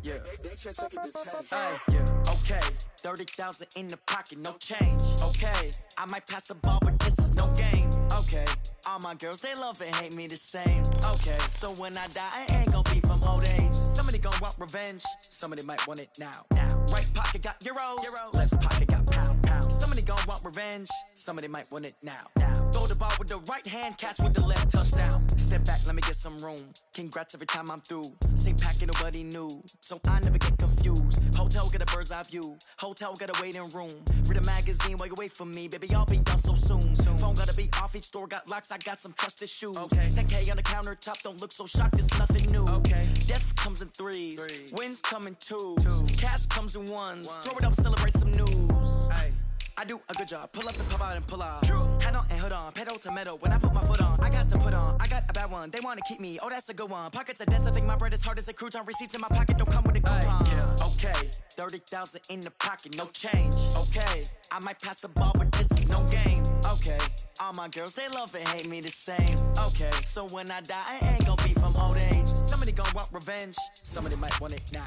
Yeah. Okay. 30,000 in the pocket, no change. Okay. I might pass the ball, but this is no game. Okay. All my girls, they love and hate me the same. Okay. So when I die, I ain't gonna be from old age. Somebody gonna want revenge. Somebody might want it now. Right pocket got euros. Left pocket got pounds. Somebody gonna want revenge. Somebody might want it now. Throw the ball with the right hand, catch with the left, touchdown. Step back, let me get some room. Congrats every time I'm through. Same packet, nobody knew, so I never get confused. Hotel get a bird's eye view. Hotel got a waiting room. Read a magazine while you wait for me, baby. I'll be done so soon. Phone gotta be off. Each store got locks. I got some trusted shoes. 10K on the countertop. Don't look so shocked. It's nothing new. Death comes in threes. Wins come in twos. Cash comes in ones. Throw it up, celebrate some news. I do a good job. Pull up and pop out and pull out. Head on and hood on. Pedal to metal. When I put my foot on, I got to put on. I got a bad one. They want to keep me. Oh, that's a good one. Pockets are dense. I think my bread is hard as a crouton. Receipts in my pocket don't come with a coupon. Okay. 30,000 in the pocket. No change. Okay. I might pass the ball, but this is no game. Okay. All my girls, they love and hate me the same. Okay. So when I die, I ain't gonna be from old age. Somebody gonna want revenge. Somebody might want it now.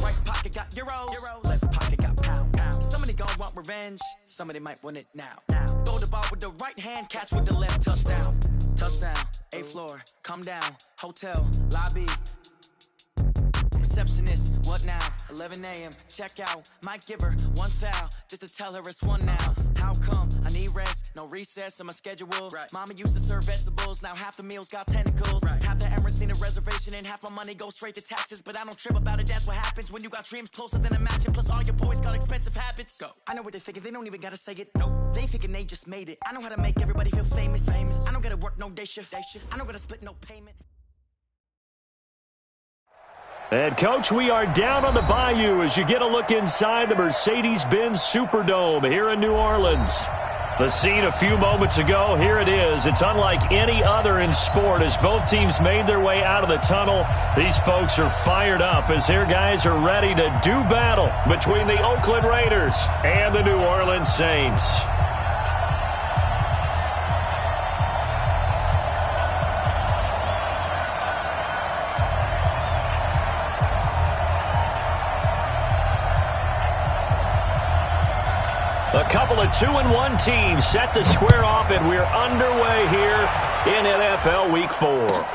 Right pocket got euros. Left pocket got pounds. Somebody gonna want revenge. Somebody might want it now. Throw the ball with the right hand, catch with the left, touchdown. Touchdown, 8th floor, come down. Hotel, lobby. Receptionist, what now? 11 a.m., check out. Might give her one foul, just to tell her it's one now. How come? I need rest, no recess in my schedule. Mama used to serve vegetables, now half the meals got tentacles. Half the Emirates need a reservation and half my money goes straight to taxes. But I don't trip about it, that's what happens when you got dreams closer than a mansion. Plus all your boys got expensive habits. Go. I know what they're thinking, they don't even gotta say it. Nope. They thinking they just made it. I know how to make everybody feel famous. I don't gotta work no day shift. I don't gotta split no payment. And, Coach, we are down on the bayou as you get a look inside the Mercedes-Benz Superdome here in New Orleans. The scene a few moments ago, here it is. It's unlike any other in sport as both teams made their way out of the tunnel. These folks are fired up as their guys are ready to do battle between the Oakland Raiders and the New Orleans Saints. A couple of 2-1 teams set to square off, and we're underway here in NFL Week 4.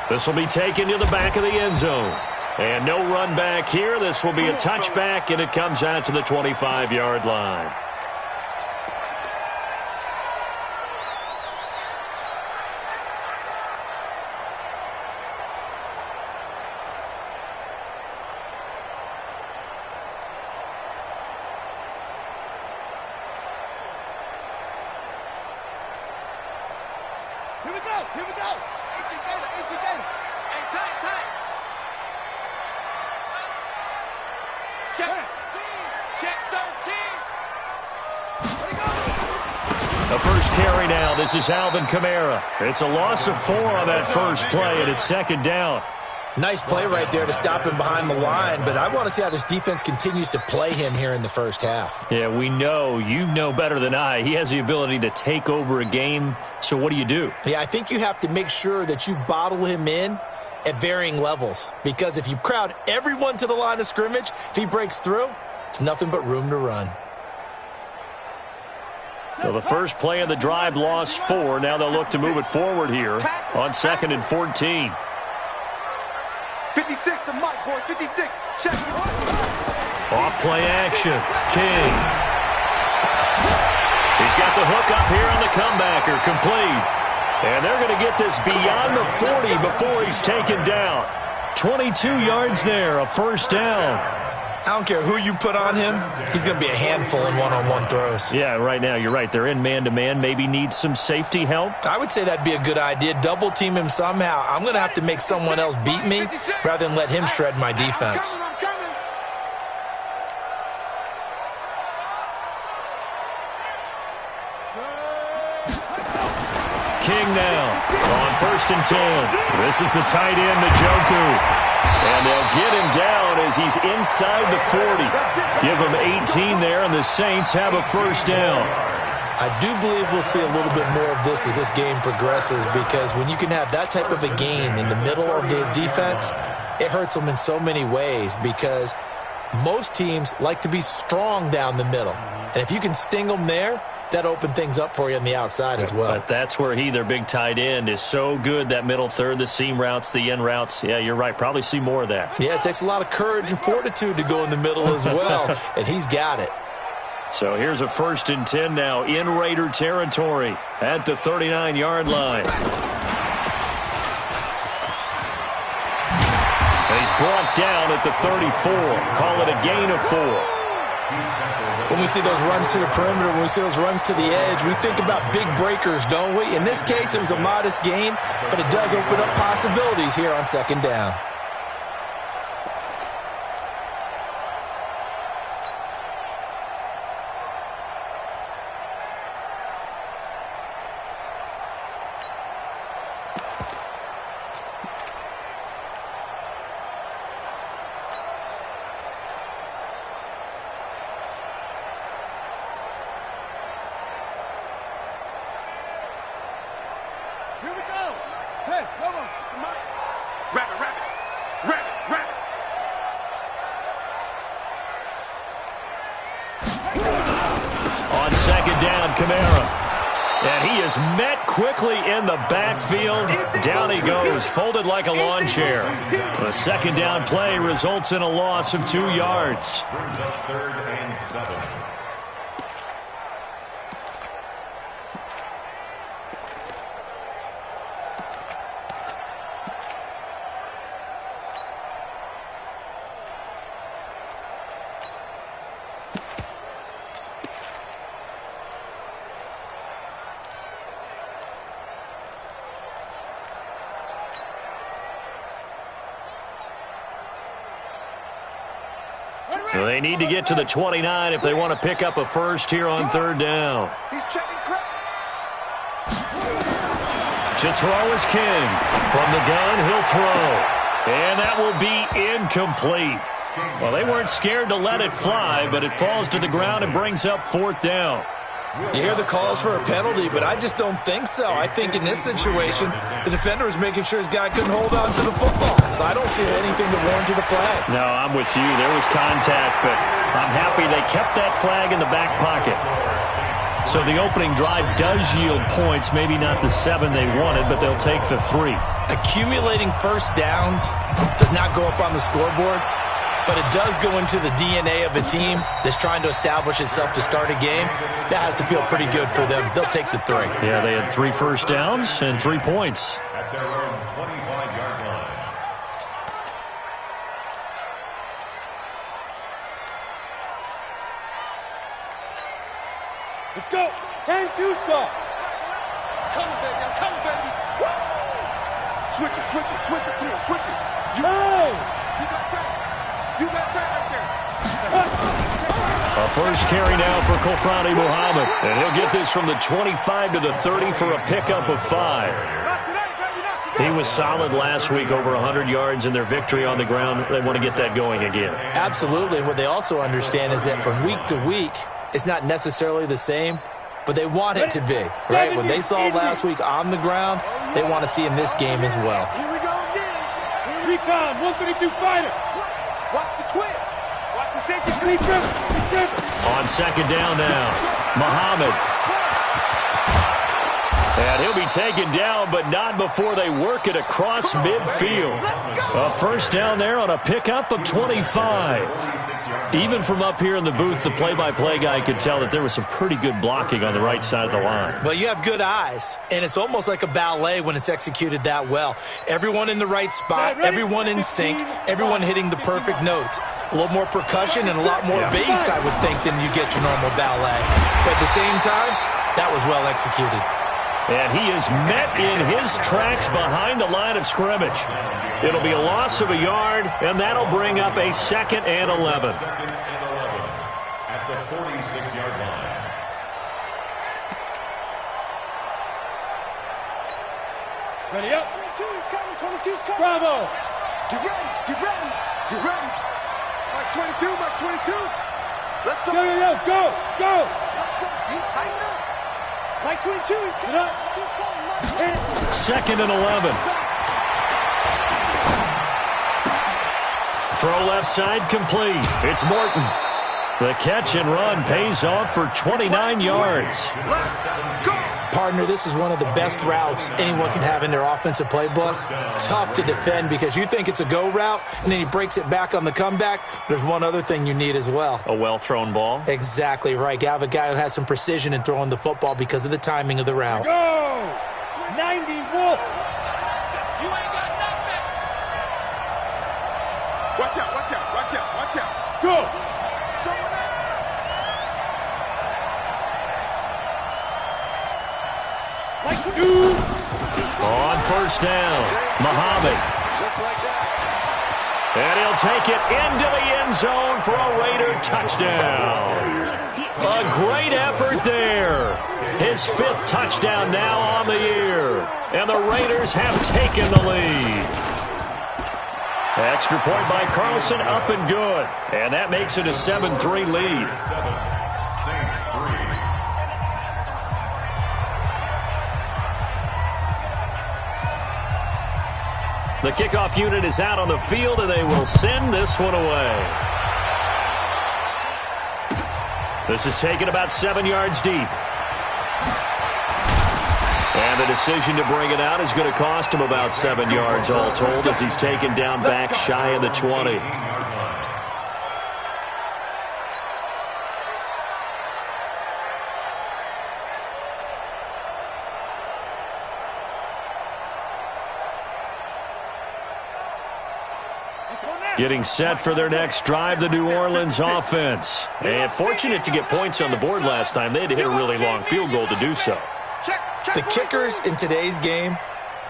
This will be taken to the back of the end zone. And no run back here. This will be a touchback, and it comes out to the 25-yard line. Here we go. ceejayva. Hey, tight. Check 13. Where'd he go? The first carry now. This is Alvin Kamara. It's a loss of 4 on that first play, and it's second down. Nice play right there to stop him behind the line, but I want to see how this defense continues to play him here in the first half. Yeah, we know. You know better than I. He has the ability to take over a game, so what do you do? Yeah, I think you have to make sure that you bottle him in at varying levels, because if you crowd everyone to the line of scrimmage, if he breaks through, it's nothing but room to run. So the first play of the drive lost 4. Now they'll look to move it forward here on 2nd and 14. 56, the mic, boys. 56. Check. Off play action. King. He's got the hook up here on the comebacker. Complete. And they're going to get this beyond the 40 before he's taken down. 22 yards there, a first down. I don't care who you put on him. He's going to be a handful in one-on-one throws. Yeah, right now, you're right. They're in man-to-man. Maybe needs some safety help. I would say that'd be a good idea. Double team him somehow. I'm going to have to make someone else beat me rather than let him shred my defense. King now on 1st and 10. This is the tight end, Njoku. And they'll get him down as he's inside the 40. Give him 18 there, and the Saints have a first down. I do believe we'll see a little bit more of this as this game progresses, because when you can have that type of a gain in the middle of the defense, it hurts them in so many ways, because most teams like to be strong down the middle. And if you can sting them there, that open things up for you on the outside as well. But that's where their big tight end, is so good, that middle third, the seam routes, the end routes. Yeah, you're right. Probably see more of that. Yeah, it takes a lot of courage and fortitude to go in the middle as well, and he's got it. So here's a 1st and 10 now in Raider territory at the 39-yard line. He's brought down at the 34. Call it a gain of 4. When we see those runs to the perimeter, when we see those runs to the edge, we think about big breakers, don't we? In this case, it was a modest gain, but it does open up possibilities here on 2nd down. Here we go. Hey, come on. Come on. Rabbit, rabbit. Rabbit, rabbit. On 2nd down, Kamara. And he is met quickly in the backfield. Down he goes, folded like a lawn chair. The 2nd down play results in a loss of 2 yards. 3rd and 7. Well, they need to get to the 29 if they want to pick up a first here on 3rd down. He's checking crap. To throw is King. From the gun, he'll throw. And that will be incomplete. Well, they weren't scared to let it fly, but it falls to the ground and brings up 4th down. You hear the calls for a penalty, but I just don't think so. I think in this situation, the defender was making sure his guy couldn't hold on to the football. So I don't see anything to warrant the flag. No, I'm with you. There was contact, but I'm happy they kept that flag in the back pocket. So the opening drive does yield points, maybe not the 7 they wanted, but they'll take the 3. Accumulating first downs does not go up on the scoreboard, but it does go into the DNA of a team that's trying to establish itself to start a game. That has to feel pretty good for them. They'll take the 3. Yeah, they had 3 first downs and 3 points. At their own 25-yard line. Let's go. 10-2 stop. Come, baby. I'm coming, baby. Woo! Switch it, switch it, switch it. Come on, switch it. You got time. You got time right there. A first carry now for Kofrani Muhammad. And he'll get this from the 25 to the 30 for a pickup of 5. Not today, baby, not today. He was solid last week, over 100 yards in their victory on the ground. They want to get that going again. Absolutely. And what they also understand is that from week to week, it's not necessarily the same, but they want it to be, right? What they saw last week on the ground, they want to see in this game as well. Here we go again. Recon, 132 fighter. Watch the twins. Watch the safety. On 2nd down now, Muhammad. And he'll be taken down, but not before they work it across midfield. A first down there on a pickup of 25. Even from up here in the booth, the play-by-play guy could tell that there was some pretty good blocking on the right side of the line. Well, you have good eyes, and it's almost like a ballet when it's executed that well. Everyone in the right spot, everyone in sync, everyone hitting the perfect notes. A little more percussion and a lot more bass, I would think, than you get your normal ballet. But at the same time, that was well executed. And he is met in his tracks behind the line of scrimmage. It'll be a loss of a yard, and that'll bring up a 2nd and 11. 2nd and 11 at the 46-yard line. Ready up. 22's coming. 22's coming. Bravo. Get ready. Get ready. Get ready. March 22. March 22. Let's go. Go. Let's go. Deep, tighten up. Like 22, he's coming up. 2nd and 11. Throw left side complete. It's Morton. The catch and run pays off for 29 yards. Partner, this is one of the best routes anyone can have in their offensive playbook. Tough to defend because you think it's a go route, and then he breaks it back on the comeback. There's one other thing you need as well. A well-thrown ball. Exactly right. You have a guy who has some precision in throwing the football because of the timing of the route. Go! 90 Wolf. You ain't got nothing. Watch out, watch out, watch out, watch out. Go! Someone out. Like 22. On first down, Muhammad. Just like that. And he'll take it into the end zone for a Raider touchdown. A great effort there. His 5th touchdown now on the year. And the Raiders have taken the lead. Extra point by Carlson, up and good. And that makes it a 7-3 lead. Saints 3. The kickoff unit is out on the field, and they will send this one away. This is taken about 7 yards deep. And the decision to bring it out is going to cost him about 7 yards all told as he's taken down back shy of the 20. Getting set for their next drive, the New Orleans offense. And fortunate to get points on the board last time. They had to hit a really long field goal to do so. The kickers in today's game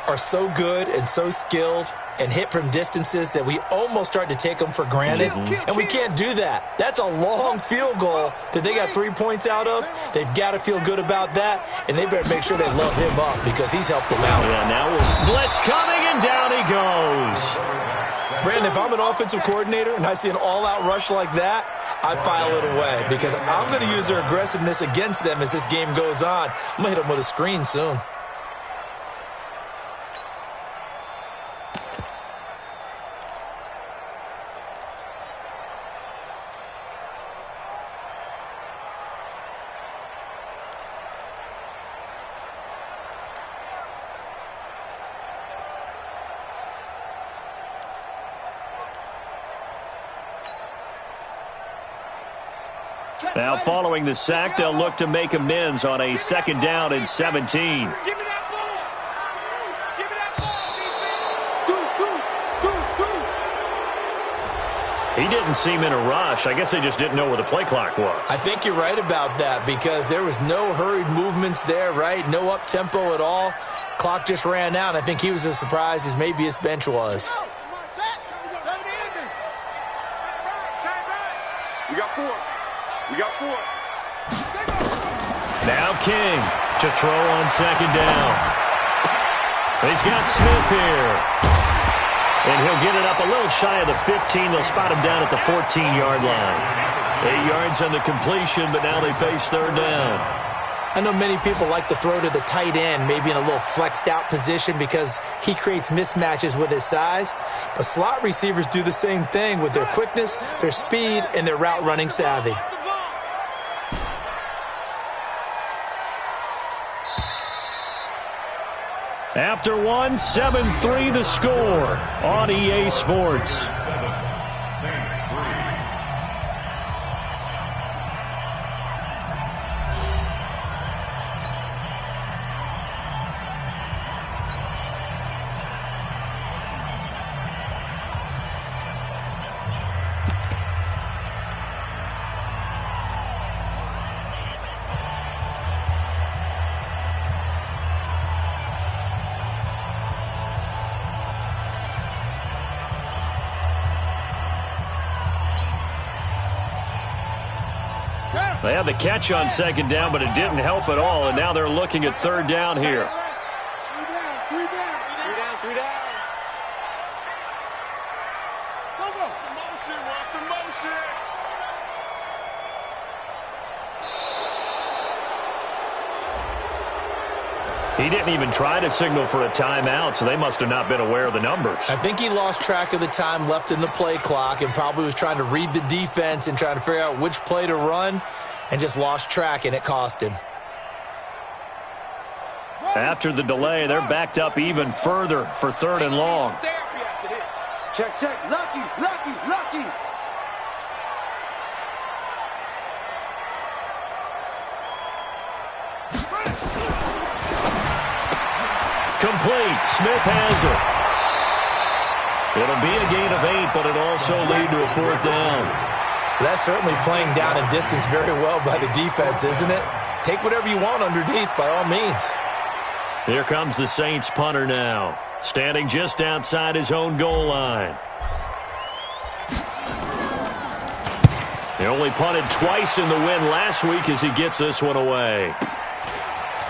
are so good and so skilled and hit from distances that we almost start to take them for granted. And we can't do that. That's a long field goal that they got 3 points out of. They've got to feel good about that, and they better make sure they love him up because he's helped them out. Yeah, now blitz coming, and down he goes. Brandon, if I'm an offensive coordinator and I see an all-out rush like that, I file it away because I'm going to use their aggressiveness against them as this game goes on. I'm going to hit them with a screen soon. Now following the sack, they'll look to make amends on a 2nd down and 17. Give me that ball. Give me that ball. He didn't seem in a rush. I guess they just didn't know where the play clock was. I think you're right about that because there was no hurried movements there, right? No up-tempo at all. Clock just ran out. I think he was as surprised as maybe his bench was. We got 4. We got 4. Now King to throw on 2nd down. He's got Smith here. And he'll get it up a little shy of the 15. They'll spot him down at the 14-yard line. 8 yards on the completion, but now they face 3rd down. I know many people like to throw to the tight end, maybe in a little flexed out position because he creates mismatches with his size. But slot receivers do the same thing with their quickness, their speed, and their route running savvy. After one, 7-3 the score on EA Sports. Saints 3. They had the catch on 2nd down, but it didn't help at all, and now they're looking at 3rd down here. 3 down. Go. Motion, watch the motion. He didn't even try to signal for a timeout, so they must have not been aware of the numbers. I think he lost track of the time left in the play clock and probably was trying to read the defense and trying to figure out which play to run and just lost track, and it cost him. After the delay, they're backed up even further for 3rd and long. Check, check. Lucky, lucky, lucky. Complete. Smith has it. It'll be a gain of 8, but it'll also lead to a 4th down. That's certainly playing down in distance very well by the defense, isn't it? Take whatever you want underneath, by all means. Here comes the Saints punter now, standing just outside his own goal line. He only punted twice in the win last week as he gets this one away.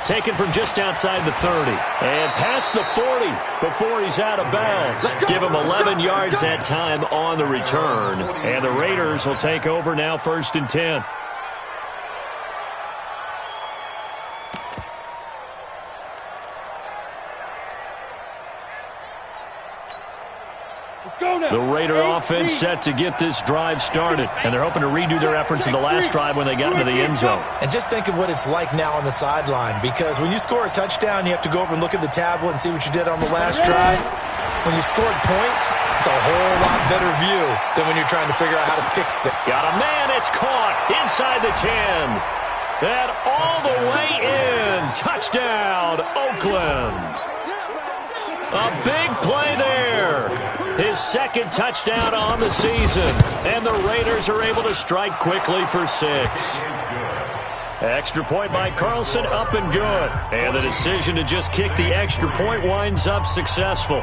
Taken from just outside the 30. And past the 40 before he's out of bounds. Give him 11 yards that time on the return. And the Raiders will take over now 1st and 10. The Raider offense set to get this drive started. And they're hoping to redo their efforts in the last drive when they got into the end zone. And just think of what it's like now on the sideline, because when you score a touchdown, you have to go over and look at the tablet and see what you did on the last drive. When you scored points, it's a whole lot better view than when you're trying to figure out how to fix things. Got a man, it's caught inside the 10. And all the way in. Touchdown, Oakland. A big play there. His 2nd touchdown on the season. And the Raiders are able to strike quickly for 6. Extra point by Carlson, up and good. And the decision to just kick the extra point winds up successful.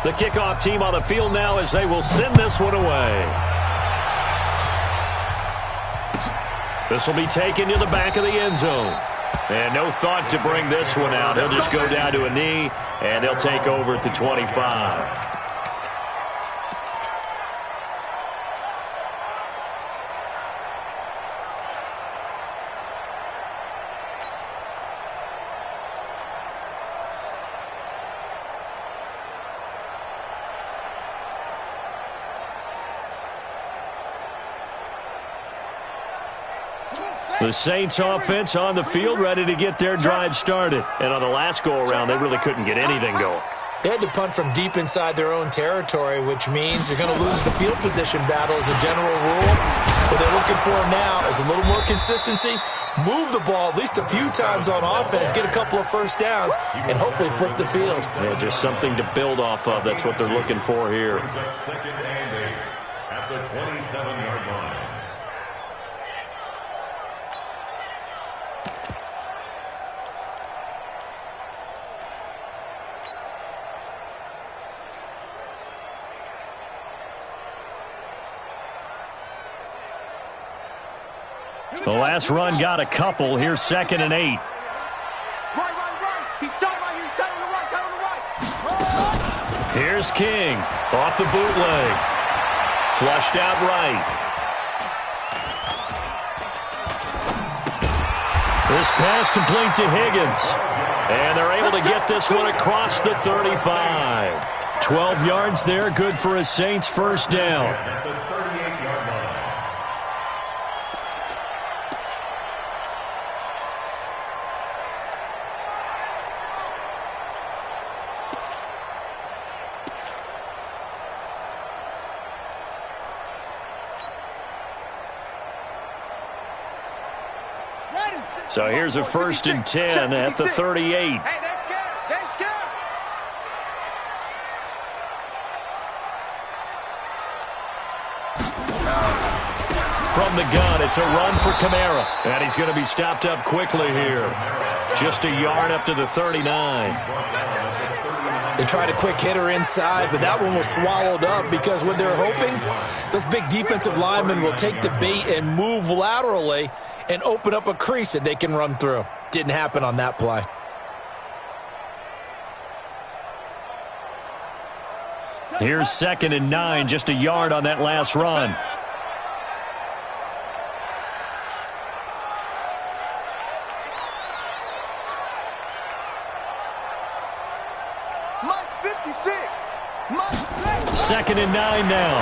The kickoff team on the field now as they will send this one away. This will be taken to the back of the end zone. And no thought to bring this one out. He'll just go down to a knee, and they'll take over at the 25. The Saints offense on the field ready to get their drive started. And on the last go-around, they really couldn't get anything going. They had to punt from deep inside their own territory, which means you're going to lose the field position battle as a general rule. What they're looking for now is a little more consistency, move the ball at least a few times on offense, get a couple of first downs, and hopefully flip the field. Yeah, just something to build off of. That's what they're looking for here. 2nd and 8 at the 27-yard line. The last run got a couple. Here's 2nd and 8. Right. He's tight right here. He's tight on the right. Tight on the right. Here's King off the bootleg. Flushed out right. This pass complete to Higgins. And they're able to get this one across the 35. 12 yards there, good for a Saints 1st down. So here's a 1st and 10 at the 38. Hey, they're scared. They're scared. From the gun, it's a run for Kamara. And he's going to be stopped up quickly here. Just a yard up to the 39. They tried a quick hitter inside, but that one was swallowed up because what they're hoping, those big defensive linemen will take the bait and move laterally and open up a crease that they can run through. Didn't happen on that play. Here's 2nd and 9, just a yard on that last run. 2nd and 9 now.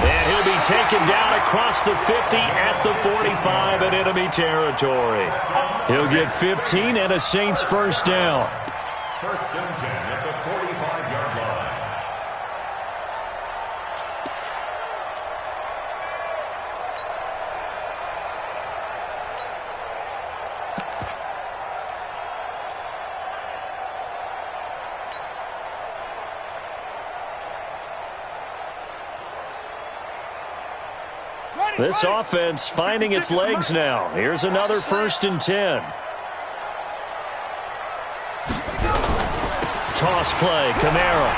And he'll be taken down across the 50 at the 45 in enemy territory. He'll get 15 and a Saints first down. First and 10 at the 45-yard line. This offense finding its legs now. Here's another 1st and 10. Toss play, Kamara.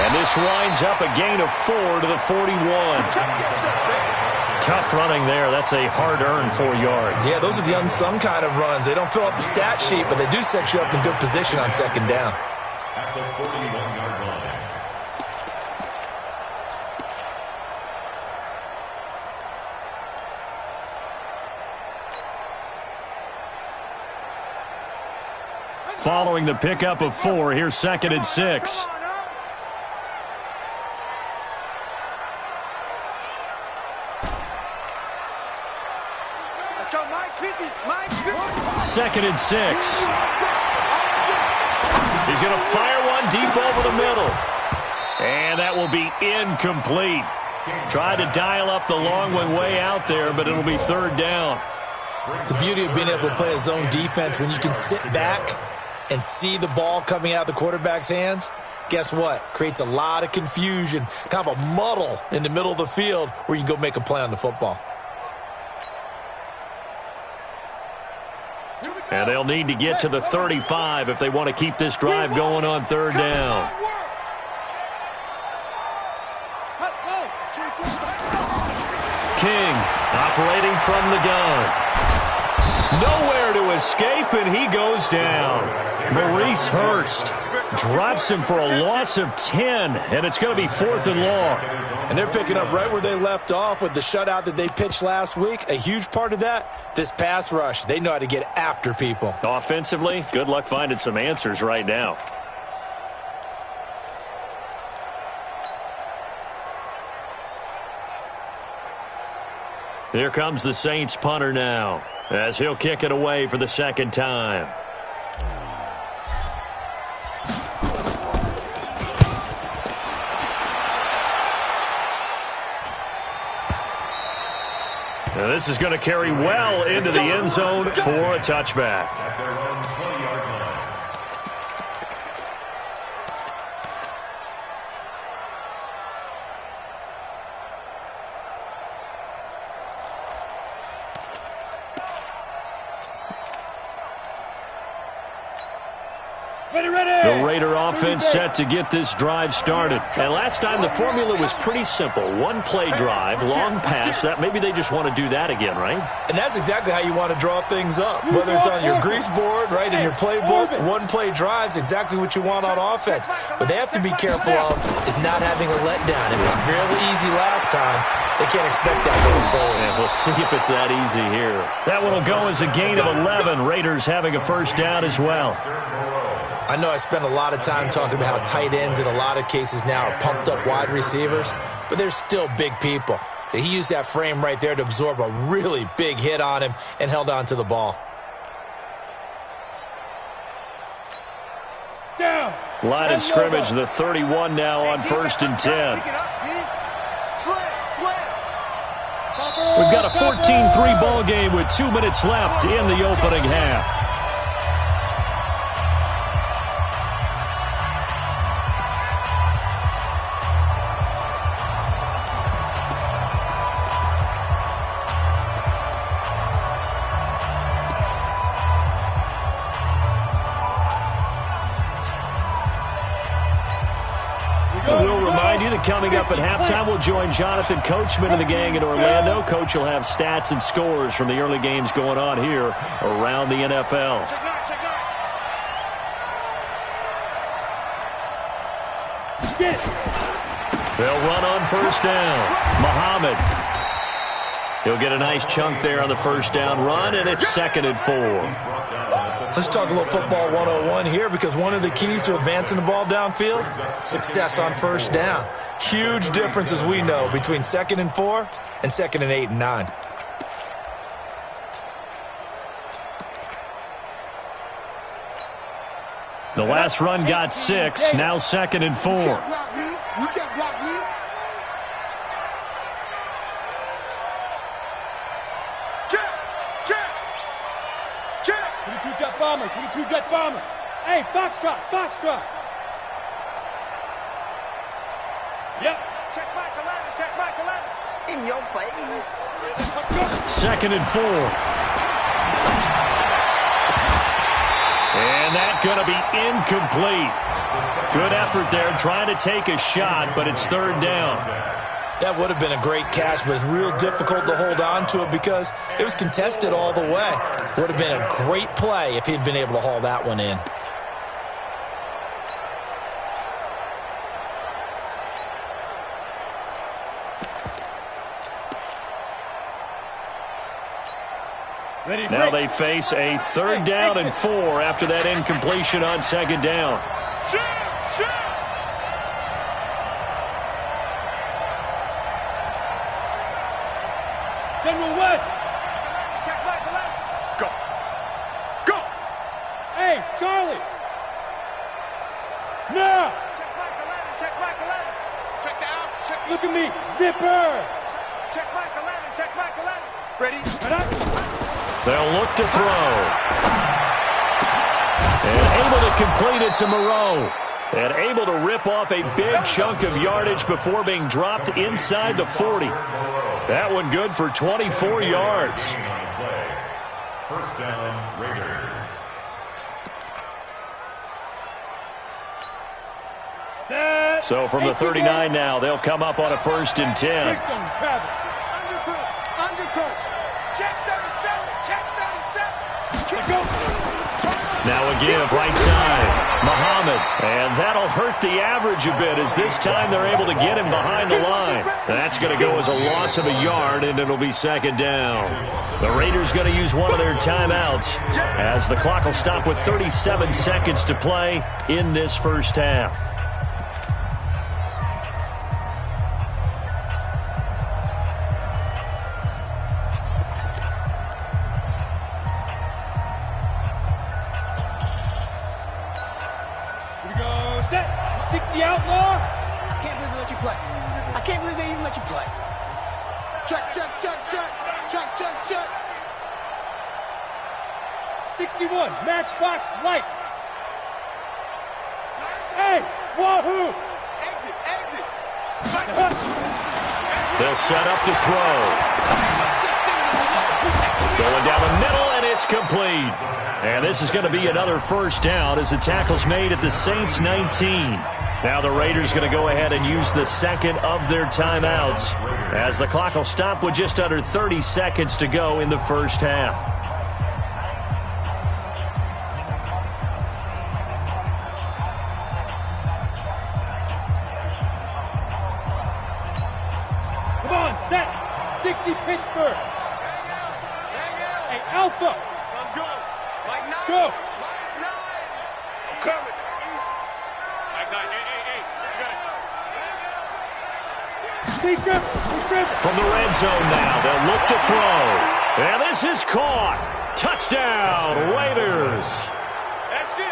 And this winds up a gain of 4 to the 41. Tough running there. That's a hard-earned 4 yards. Yeah, those are the unsung kind of runs. They don't fill up the stat sheet, but they do set you up in good position on 2nd down. At the 41-yard line. Following the pickup of 4, here's 2nd and 6. Let's go, Mike 50. Mike 50. 2nd and 6. He's going to fire one deep over the middle. And that will be incomplete. Tried to dial up the long one way out there, but it'll be 3rd down. The beauty of being able to play a zone defense, when you can sit back and see the ball coming out of the quarterback's hands, guess what? Creates a lot of confusion, kind of a muddle in the middle of the field where you can go make a play on the football. And they'll need to get to the 35 if they want to keep this drive going on 3rd down. King operating from the gun. Nowhere to escape, and he goes down. Maurice Hurst drops him for a loss of 10, and it's going to be 4th and long. And they're picking up right where they left off with the shutout that they pitched last week. A huge part of that, this pass rush. They know how to get after people. Offensively, good luck finding some answers right now. Here comes the Saints punter now, as he'll kick it away for the 2nd time. Now this is going to carry well into the end zone for a touchback. At their own 20-yard line. The Raider offense set to get this drive started. And last time the formula was pretty simple. One play drive, long pass. That maybe they just want to do that again, right? And that's exactly how you want to draw things up. Whether it's on your grease board, right, in your playbook, one play drive is exactly what you want on offense. What they have to be careful of is not having a letdown. It was fairly easy last time. They can't expect that going forward. And we'll see if it's that easy here. That one will go as a gain of 11. Raiders having a first down as well. I know I spent a lot of time talking about how tight ends in a lot of cases now are pumped up wide receivers, but they're still big people. He used that frame right there to absorb a really big hit on him and held on to the ball. Line of scrimmage, the 31 now on 1st and 10. We've got a 14-3 ball game with 2 minutes left in the opening half. We'll remind you that coming up at halftime, we'll join Jonathan Coachman and the gang in Orlando. Coach will have stats and scores from the early games going on here around the NFL. They'll run on first down. Muhammad. He'll get a nice chunk there on the first down run, and it's 2nd and 4. Let's talk a little football 101 here, because one of the keys to advancing the ball downfield, success on first down. Huge difference, as we know, between 2nd and 4 and 2nd and 8 and 9. The last run got 6, now 2nd and 4. You can't block me. You can't block me. Check. 22-jet bomber. 22-jet bomber. Hey, Foxtrot. Foxtrot. Yep. Check Michael Allen. Check Michael Allen. In your face. 2nd and 4. And that's going to be incomplete. Good effort there, trying to take a shot, but it's 3rd down. That would have been a great catch, but it's real difficult to hold on to it because it was contested all the way. Would have been a great play if he'd been able to haul that one in. Now they face a 3rd down and 4 after that incompletion on 2nd down. General West. Check Michael Allen. Go. Hey, Charlie. Now. Check Michael Allen. Check Michael Allen. Check the outs. Check. Look at me. Zipper. Check Michael Allen. Check Michael Allen. Ready? They'll look to throw. And able to complete it to Moreau. And able to rip off a big chunk of yardage before being dropped inside the 40. That one good for 24 yards. First down, Raiders. Set. So from the 39 now, they'll come up on a 1st and 10. Undercoach. Check 37. Check 37. Kick. Go. Now a give right side. Muhammad. And that'll hurt the average a bit as this time they're able to get him behind the line. That's going to go as a loss of a yard, and it'll be 2nd down. The Raiders going to use one of their timeouts as the clock will stop with 37 seconds to play in this first half. Here we go. Set. 60 outlaw. I can't believe they let you play. I can't believe they even let you play. Check. 61. Matchbox lights. Hey, wahoo. Exit. They'll set up to throw. Going down the middle, and it's complete. And this is going to be another 1st down as the tackle's made at the Saints 19. Now the Raiders going to go ahead and use the 2nd of their timeouts as the clock will stop with just under 30 seconds to go in the first half. Come on, set. 60 Pittsburgh. Hey, Alpha. Let's go. Mike 9. Go. Mike 9. I'm coming. Mike 9. Hey. You got it. From the red zone now, they'll look to throw. And this is caught. Touchdown, Raiders.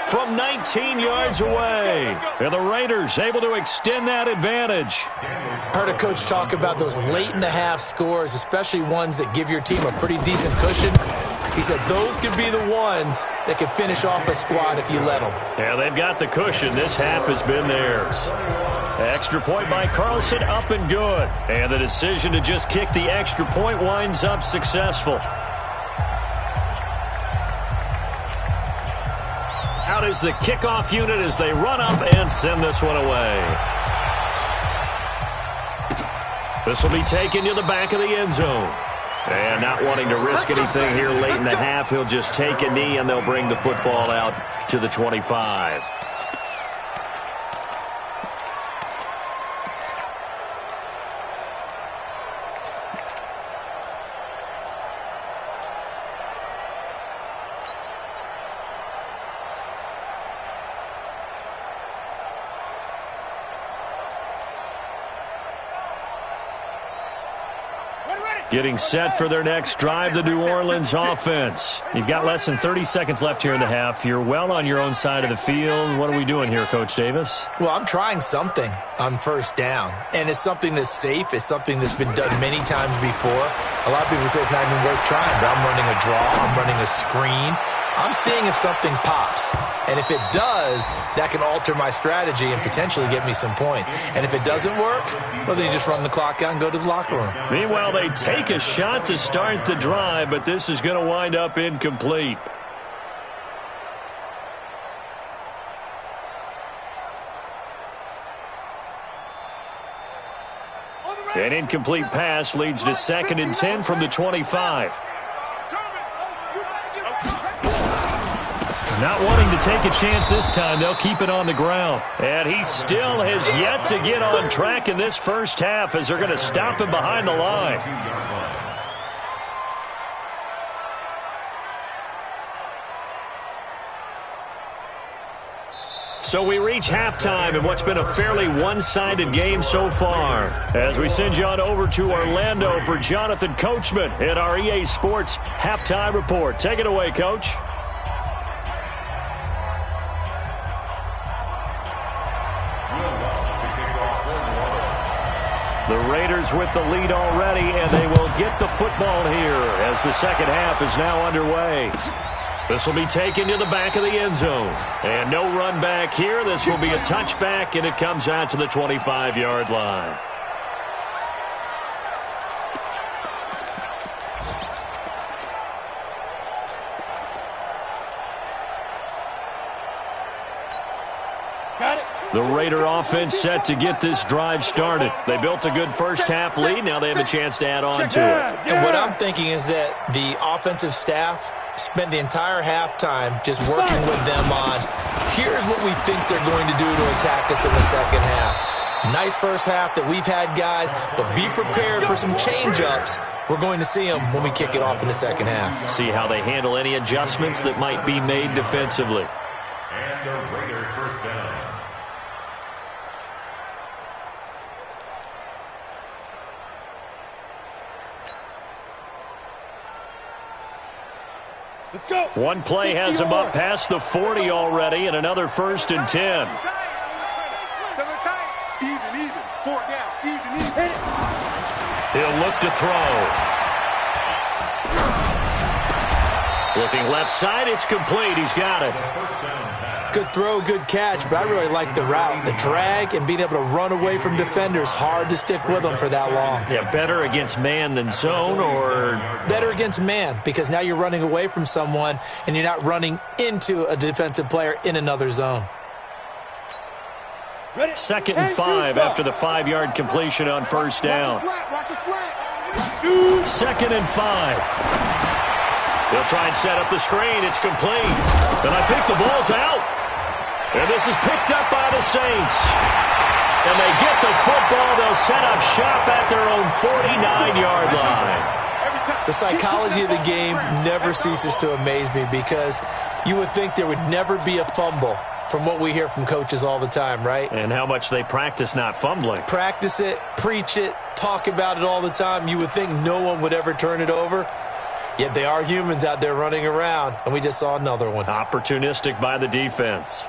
From 19 yards away. And the Raiders able to extend that advantage. Heard a coach talk about those late-in-the-half scores, especially ones that give your team a pretty decent cushion. He said those could be the ones that could finish off a squad if you let them. Yeah, they've got the cushion. This half has been theirs. Extra point by Carlson, up and good. And the decision to just kick the extra point winds up successful. Out is the kickoff unit as they run up and send this one away. This will be taken to the back of the end zone. And not wanting to risk anything here late in the half, he'll just take a knee and they'll bring the football out to the 25. Getting set for their next drive, the New Orleans offense. You've got less than 30 seconds left here in the half. You're well on your own side of the field. What are we doing here, Coach Davis? Well, I'm trying something on first down, and it's something that's safe. It's something that's been done many times before. A lot of people say it's not even worth trying, but I'm running a draw. I'm running a screen. I'm seeing if something pops. And if it does, that can alter my strategy and potentially get me some points. And if it doesn't work, well, then you just run the clock out and go to the locker room. Meanwhile, they take a shot to start the drive, but this is going to wind up incomplete. An incomplete pass leads to 2nd and 10 from the 25. Not wanting to take a chance this time, they'll keep it on the ground. And he still has yet to get on track in this first half as they're going to stop him behind the line. So we reach halftime in what's been a fairly one-sided game so far. As we send you on over to Orlando for Jonathan Coachman at our EA Sports Halftime Report. Take it away, Coach. The Raiders with the lead already, and they will get the football here as the second half is now underway. This will be taken to the back of the end zone. And no run back here. This will be a touchback, and it comes out to the 25-yard line. The Raider offense set to get this drive started. They built a good first-half lead. Now they have a chance to add on to it. And what I'm thinking is that the offensive staff spent the entire halftime just working with them on, here's what we think they're going to do to attack us in the second half. Nice first half that we've had, guys, but be prepared for some change-ups. We're going to see them when we kick it off in the second half. See how they handle any adjustments that might be made defensively. And a Raider first down. Let's go. One play has him up past the 40 already, and another 1st and 10. Even. 4 down. Even. He'll look to throw. Looking left side, it's complete. He's got it. Good throw, good catch, but I really like the route. The drag and being able to run away from defenders, hard to stick with them for that long. Yeah, better against man than zone, or? Better against man, because now you're running away from someone and you're not running into a defensive player in another zone. 2nd and 5 after the 5-yard completion on first down. 2nd and 5. They'll try and set up the screen. It's complete. And I think the ball's out. And this is picked up by the Saints. And they get the football. They'll set up shop at their own 49-yard line. The psychology of the game never ceases to amaze me, because you would think there would never be a fumble from what we hear from coaches all the time, right? And how much they practice not fumbling. Practice it, preach it, talk about it all the time. You would think no one would ever turn it over. Yet they are humans out there running around, and we just saw another one. Opportunistic by the defense.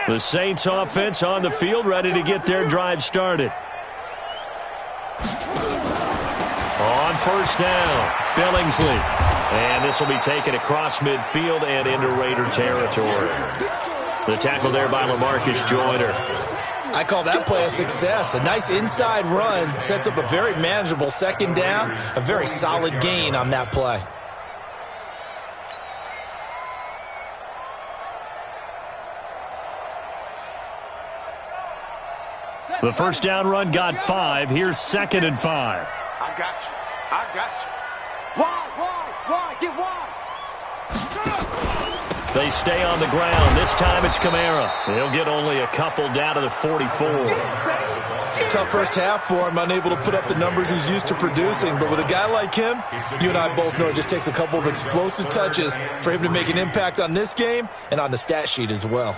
The Saints offense on the field, ready to get their drive started. On first down, Billingsley. And this will be taken across midfield and into Raider territory. The tackle there by LaMarcus Joyner. I call that play a success. A nice inside run sets up a very manageable second down, a very solid gain on that play. The first down run got 5. Here's 2nd and 5. I got you. Wide. Get wide. They stay on the ground. This time it's Kamara. He'll get only a couple down to the 44. Tough first half for him, unable to put up the numbers he's used to producing. But with a guy like him, you and I both know it just takes a couple of explosive touches for him to make an impact on this game and on the stat sheet as well.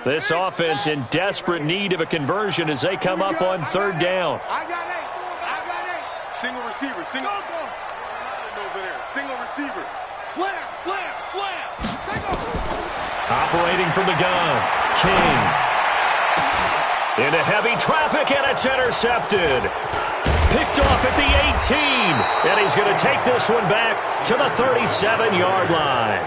This offense in desperate need of a conversion as they come up on third down. I got 8. Single receiver. Single. Over there. Single receiver. Slam. Single. Operating from the gun, King. Into heavy traffic, and it's intercepted. Picked off at the 18, and he's going to take this one back to the 37-yard line.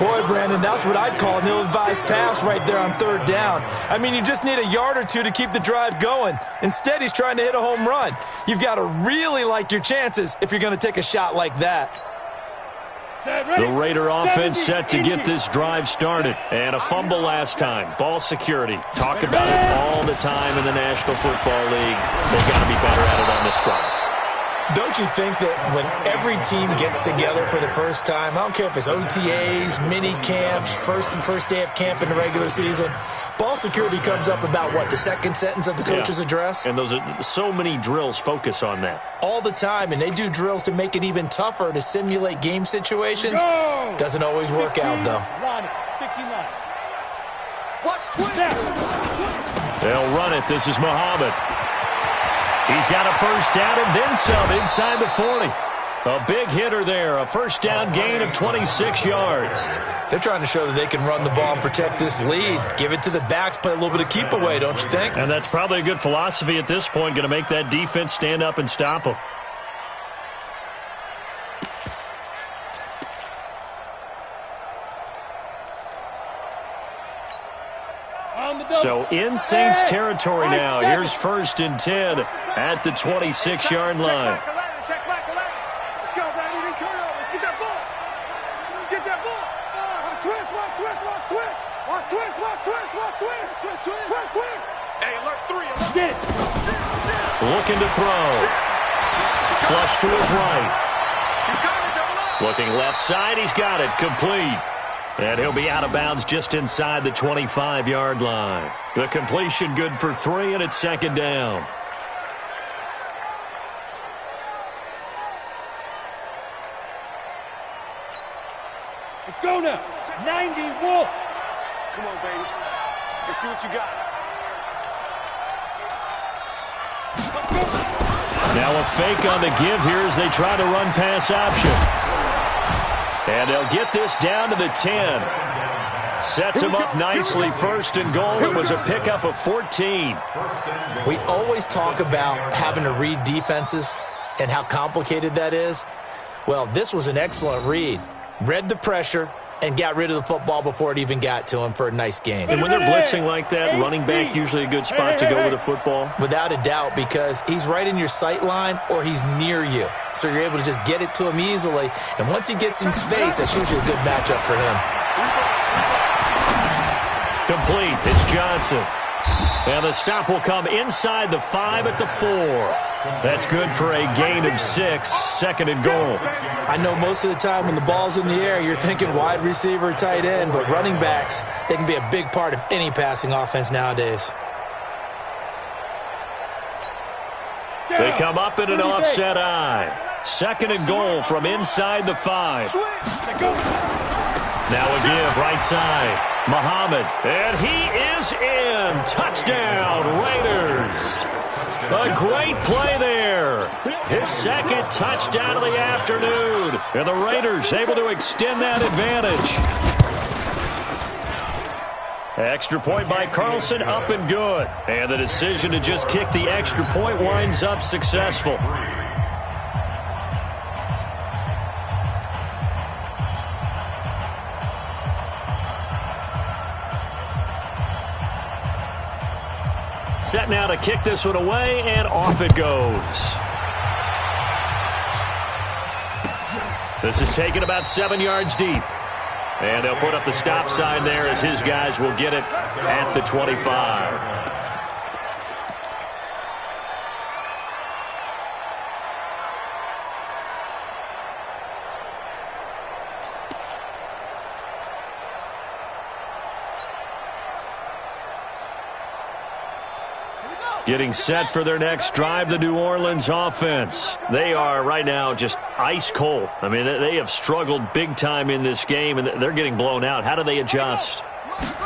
Boy, Brandon, that's what I'd call an ill-advised pass right there on third down. I mean, you just need a yard or two to keep the drive going. Instead, he's trying to hit a home run. You've got to really like your chances if you're going to take a shot like that. The Raider offense set to get this drive started. And a fumble last time. Ball security. Talk about it all the time in the National Football League. They've got to be better at it on this drive. Don't you think that when every team gets together for the first time, I don't care if it's OTAs, mini camps, first day of camp in the regular season, ball security comes up about what, the second sentence of the coach's address? And those are so many drills focus on that. All the time, and they do drills to make it even tougher to simulate game situations. Doesn't always work out, though. They'll run it. This is Muhammad. He's got a first down and then some inside the 40. A big hitter there, a first down gain of 26 yards. They're trying to show that they can run the ball and protect this lead. Give it to the backs, play a little bit of keep away, don't you think? And that's probably a good philosophy at this point, going to make that defense stand up and stop them. So in Saints territory now. Here's 1st and 10 at the 26-yard line. Let's go, baby. Turn over. Let's get that ball. Get that ball. Watch twist. Hey, alert 3. Get it. Looking to throw. Flush to his right. Looking left side. He's got it. Complete. And he'll be out of bounds just inside the 25-yard line. The completion good for 3, and it's 2nd down. Let's go now. 90 Wolf. Come on, baby. Let's see what you got. Now a fake on the give here as they try to run pass option. And they'll get this down to the 10. Sets him up nicely. 1st and goal. It was a pickup of 14. We always talk about having to read defenses and how complicated that is. Well, this was an excellent read. Read the pressure and got rid of the football before it even got to him for a nice game. And when they're blitzing like that, running back usually a good spot to go with the football. Without a doubt, because he's right in your sight line or he's near you. So you're able to just get it to him easily. And once he gets in space, that's usually a good matchup for him. Complete. It's Johnson. And the stop will come inside the 5 at the 4. That's good for a gain of 6, 2nd and goal. I know most of the time when the ball's in the air, you're thinking wide receiver, tight end, but running backs, they can be a big part of any passing offense nowadays. They come up in an offset eye. 2nd and goal from inside the 5. Now a give, right side. Muhammad, and he is in. Touchdown, Raiders. A great play there. His 2nd touchdown of the afternoon. And the Raiders able to extend that advantage. Extra point by Carlson, up and good. And the decision to just kick the extra point winds up successful. Set now to kick this one away, and off it goes. This is taken about 7 yards deep. And they'll put up the stop sign there as his guys will get it at the 25. Getting set for their next drive, the New Orleans offense. They are right now just ice cold. I mean, they have struggled big time in this game, and they're getting blown out. How do they adjust?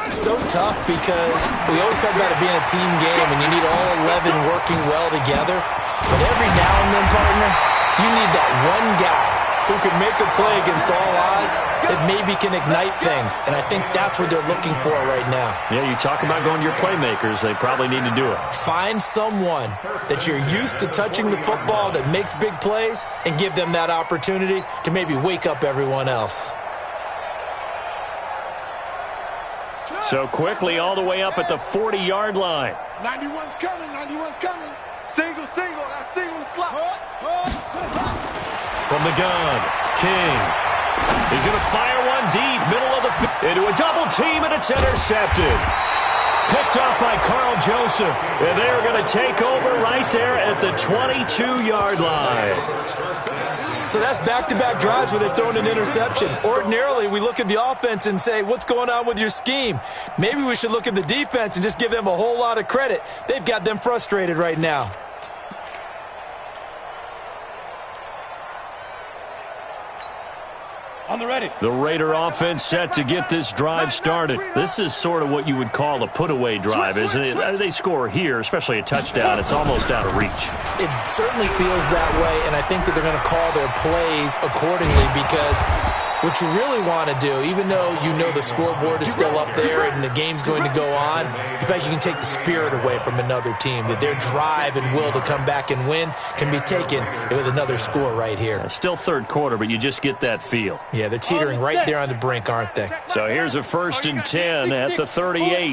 So tough because we always talk about it being a team game, and you need all 11 working well together. But every now and then, partner, you need that one guy who can make a play against all odds that maybe can ignite things. And I think that's what they're looking for right now. Yeah, you talk about going to your playmakers. They probably need to do it. Find someone that you're used to touching the football that makes big plays and give them that opportunity to maybe wake up everyone else. So quickly all the way up at the 40-yard line. 91's coming, 91's coming. Single, that single slot. From the gun, King. He's going to fire one deep, middle of the field, into a double team, and it's intercepted. Picked up by Carl Joseph, and they're going to take over right there at the 22-yard line. So that's back-to-back drives where they've thrown an interception. Ordinarily, we look at the offense and say, what's going on with your scheme? Maybe we should look at the defense and just give them a whole lot of credit. They've got them frustrated right now. On the ready. The Raider offense set to get this drive started. This is sort of what you would call a put-away drive, isn't it? They score here, especially a touchdown. It's almost out of reach. It certainly feels that way, and I think that they're going to call their plays accordingly because what you really want to do, even though you know the scoreboard is still up there and the game's going to go on, in fact, you can take the spirit away from another team, that their drive and will to come back and win can be taken with another score right here. Still third quarter, but you just get that feel. Yeah, they're teetering right there on the brink, aren't they? So here's a 1st and 10 at the 38.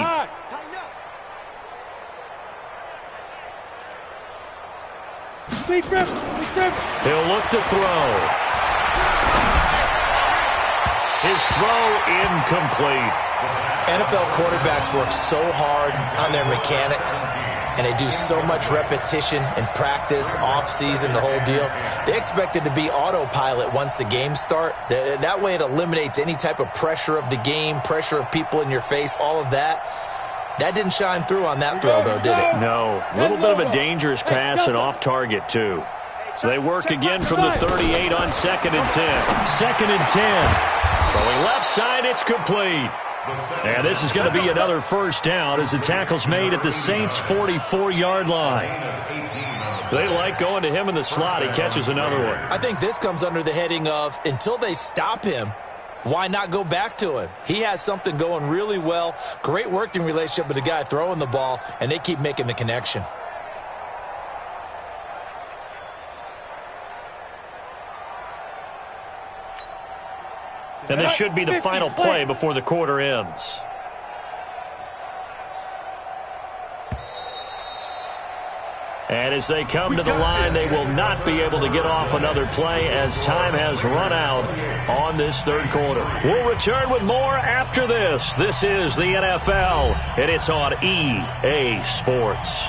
He'll look to throw. His throw incomplete. NFL quarterbacks work so hard on their mechanics, and they do so much repetition and practice, off-season, the whole deal. They expect it to be autopilot once the games start. That way it eliminates any type of pressure of the game, pressure of people in your face, all of that. That didn't shine through on that throw, though, did it? No. A little bit of a dangerous pass and off target, too. So they work again from the 38 on 2nd and 10. 2nd and 10. Throwing left side, it's complete. And this is going to be another first down as the tackle's made at the Saints' 44-yard line. They like going to him in the slot. He catches another one. I think this comes under the heading of, until they stop him, why not go back to him? He has something going really well. Great working relationship with the guy throwing the ball, and they keep making the connection. And this should be the final play before the quarter ends. And as they come to the line, they will not be able to get off another play as time has run out on this third quarter. We'll return with more after this. This is the NFL, and it's on EA Sports.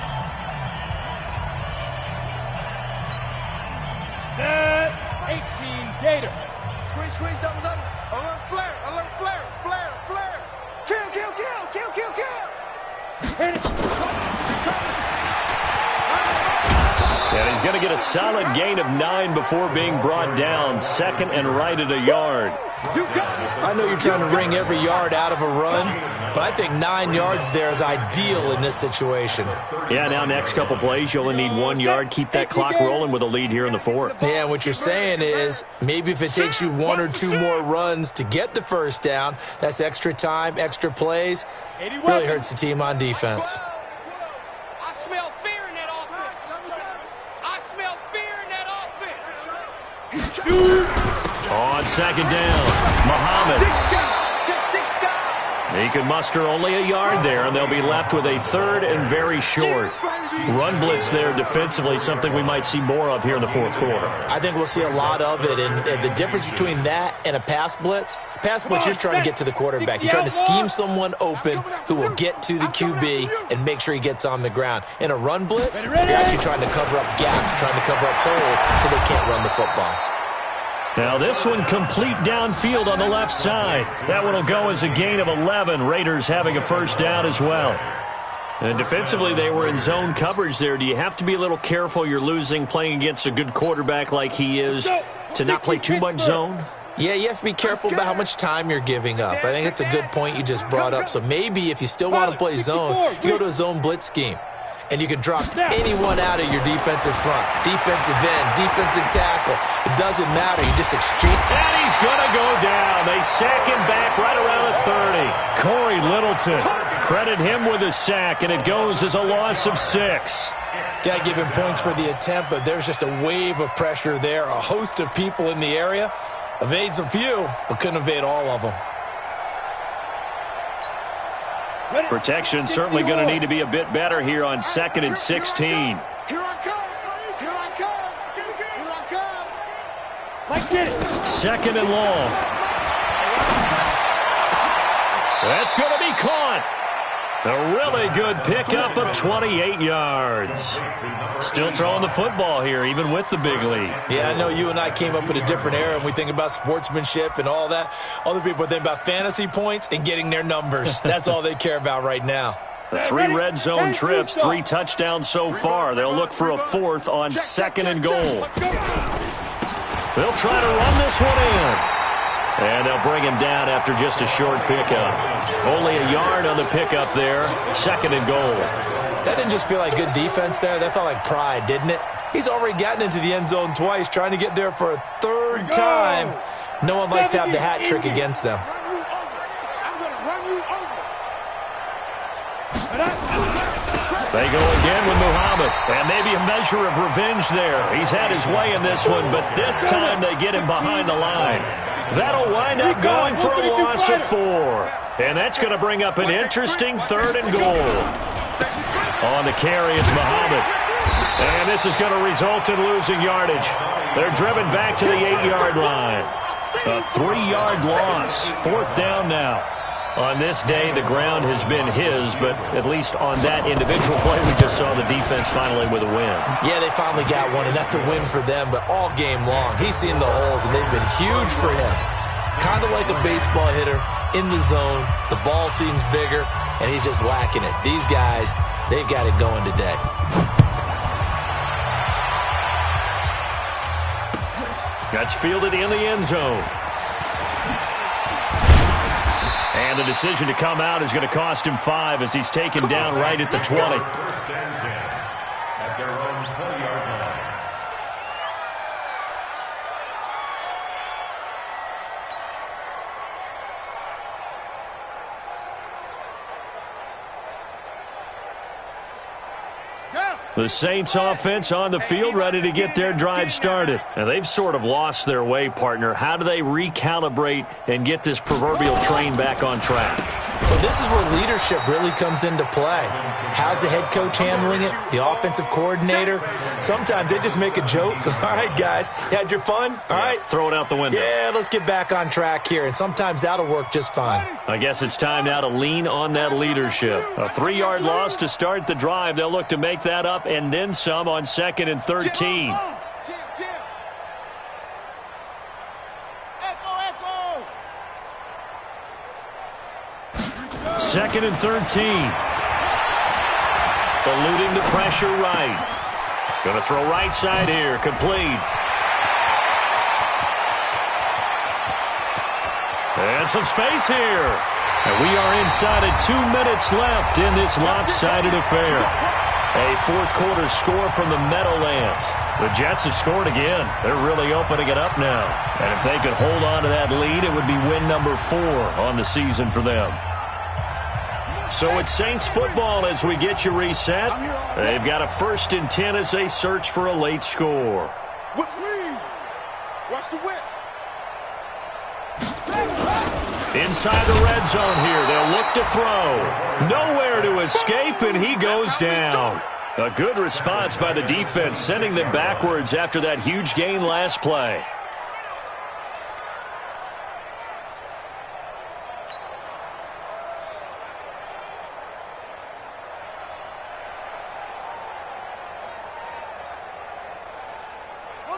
Set 18 Gator. Squeeze, double. Alert flare. Kill. Hit it. And he's going to get a solid gain of 9 before being brought down. 2nd and right at a yard. I know you're trying to wring every yard out of a run, but I think 9 yards there is ideal in this situation. Yeah, now next couple plays, you only need 1 yard. Keep that clock rolling with a lead here in the 4th. Yeah, and what you're saying is maybe if it takes you 1 or 2 more runs to get the first down, that's extra time, extra plays. Really hurts the team on defense. I smell fear in that offense. On 2nd down, Muhammad. He can muster only a yard there, and they'll be left with a 3rd and very short. Run blitz there defensively, something we might see more of here in the 4th quarter. I think we'll see a lot of it, and the difference between that and a pass blitz, you're just trying to get to the quarterback. You're trying to scheme someone open who will get to the QB and make sure he gets on the ground. In a run blitz, you're actually trying to cover up gaps, trying to cover up holes so they can't run the football. Now this one complete downfield on the left side. That one will go as a gain of 11. Raiders having a first down as well. And defensively, they were in zone coverage there. Do you have to be a little careful you're losing playing against a good quarterback like he is to not play too much zone? Yeah, you have to be careful about how much time you're giving up. I think it's a good point you just brought up. So maybe if you still want to play zone, you go to a zone blitz scheme. And you can drop anyone out of your defensive front. Defensive end, defensive tackle. It doesn't matter. You just exchange. And he's going to go down. They sack him back right around the 30. Corey Littleton. Credit him with a sack, and it goes as a loss of 6. Got to give him points for the attempt, but there's just a wave of pressure there. A host of people in the area. Evades a few, but couldn't evade all of them. Protection certainly going to need to be a bit better here on 2nd and 16. Here I come. Here I come. Here I come. Like it. 2nd and long. That's going to be caught. A really good pickup of 28 yards. Still throwing the football here, even with the big lead. Yeah, I know you and I came up in a different era, and we think about sportsmanship and all that. Other people think about fantasy points and getting their numbers. That's all they care about right now. The 3 red zone trips, 3 touchdowns so far. They'll look for a 4th on 2nd and goal. They'll try to run this one in. And they'll bring him down after just a short pickup. Only a yard on the pickup there. 2nd and goal. That didn't just feel like good defense there. That felt like pride, didn't it? He's already gotten into the end zone twice, trying to get there for a 3rd time. No one likes to have the hat trick against them. They go again with Muhammad. And maybe a measure of revenge there. He's had his way in this one, but this time they get him behind the line. That'll wind up going for a loss of 4. And that's going to bring up an interesting 3rd and goal. On the carry, it's Muhammad. And this is going to result in losing yardage. They're driven back to the 8-yard line. A 3-yard loss. 4th down now. On this day, the ground has been his, but at least on that individual play, we just saw the defense finally with a win. Yeah, they finally got one, and that's a win for them, but all game long, he's seen the holes, and they've been huge for him. Kind of like a baseball hitter in the zone. The ball seems bigger, and he's just whacking it. These guys, they've got it going today. That's fielded in the end zone. And the decision to come out is going to cost him 5 as he's taken down right at the 20. At their own 20-yard line. The Saints offense on the field ready to get their drive started. And they've sort of lost their way, partner. How do they recalibrate and get this proverbial train back on track? Well, this is where leadership really comes into play. How's the head coach handling it? The offensive coordinator? Sometimes they just make a joke. All right, guys, you had your fun? All right. Throw it out the window. Yeah, let's get back on track here. And sometimes that'll work just fine. I guess it's time now to lean on that leadership. A 3-yard loss to start the drive. They'll look to make that up and then some on 2nd and 13. Second and 13. Eluding the pressure right. Going to throw right side here. Complete. And some space here. And we are inside of 2 minutes left in this lopsided affair. A 4th quarter score from the Meadowlands. The Jets have scored again. They're really opening it up now. And if they could hold on to that lead, it would be win number 4 on the season for them. So it's Saints football as we get you reset. They've got a 1st and 10 as they search for a late score. Watch the whip. Inside the red zone here. They'll look to throw. Nowhere to escape, and he goes down. A good response by the defense, sending them backwards after that huge gain last play.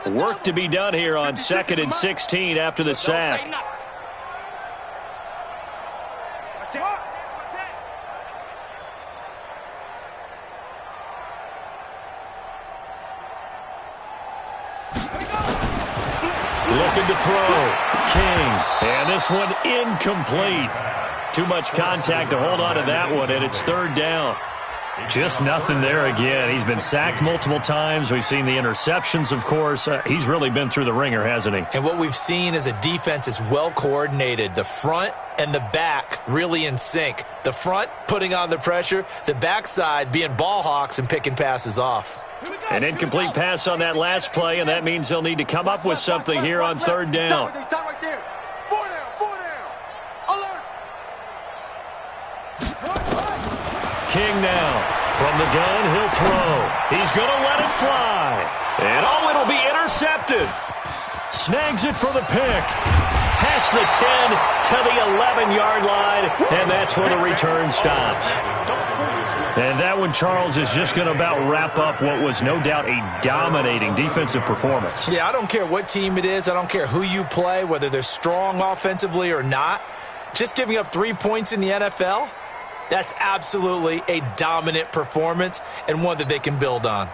Work to be done here on 2nd and 16 after the sack. Looking to throw. King. And this one incomplete. Too much contact to hold on to that one, and it's third down. Just nothing there again. He's been sacked multiple times. We've seen the interceptions, of course. He's really been through the ringer, hasn't he? And what we've seen is a defense that's well coordinated. The front and the back really in sync. The front putting on the pressure. The backside being ball hawks and picking passes off. An incomplete pass on that last play, and that means they'll need to come up with something here on third down. Stop right there. Four down. Alert. King now. From the gun, he'll throw. He's going to let it fly. And, it'll be intercepted. Snags it for the pick. Past the 10 to the 11-yard line, and that's where the return stops. And that one, Charles, is just going to about wrap up what was no doubt a dominating defensive performance. Yeah, I don't care what team it is. I don't care who you play, whether they're strong offensively or not. Just giving up 3 points in the NFL, that's absolutely a dominant performance and one that they can build on.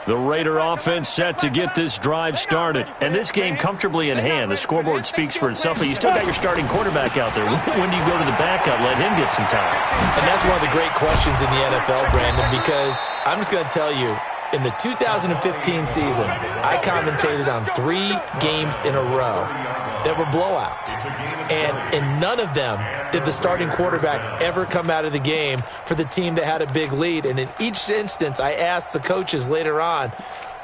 The Raider offense set to get this drive started. And this game comfortably in hand. The scoreboard speaks for itself, but you still got your starting quarterback out there. When do you go to the backup, let him get some time? And that's one of the great questions in the NFL, Brandon, because I'm just going to tell you, in the 2015 season, I commentated on 3 games in a row that were blowouts. And in none of them did the starting quarterback ever come out of the game for the team that had a big lead. And in each instance, I asked the coaches later on,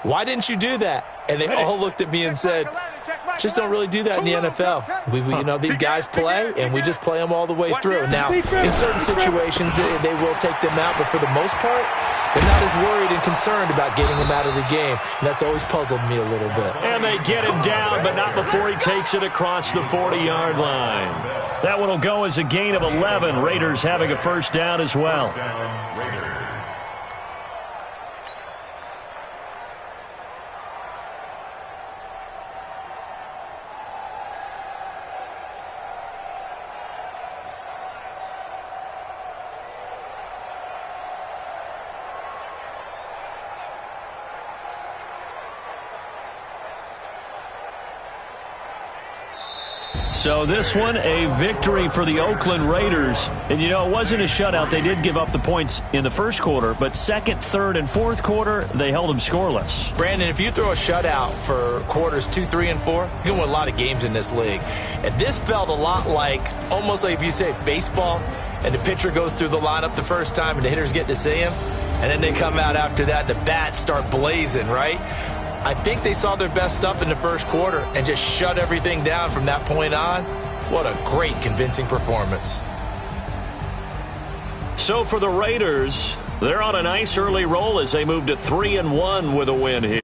why didn't you do that? And they all looked at me and said, just don't really do that in the NFL. These guys play, and we just play them all the way through. Now, in certain situations, they will take them out, but for the most part, they're not as worried and concerned about getting him out of the game. And that's always puzzled me a little bit. And they get him down, but not before he takes it across the 40-yard line. That one will go as a gain of 11. Raiders having a first down as well. So this one, a victory for the Oakland Raiders. And, it wasn't a shutout. They did give up the points in the first quarter, but second, third, and fourth quarter, they held them scoreless. Brandon, if you throw a shutout for quarters 2, 3, and 4, you can win a lot of games in this league. And this felt a lot almost like if you say baseball, and the pitcher goes through the lineup the first time, and the hitters get to see him, and then they come out after that, the bats start blazing, right? I think they saw their best stuff in the first quarter and just shut everything down from that point on. What a great, convincing performance. So for the Raiders, they're on a nice early roll as they move to 3-1 with a win here.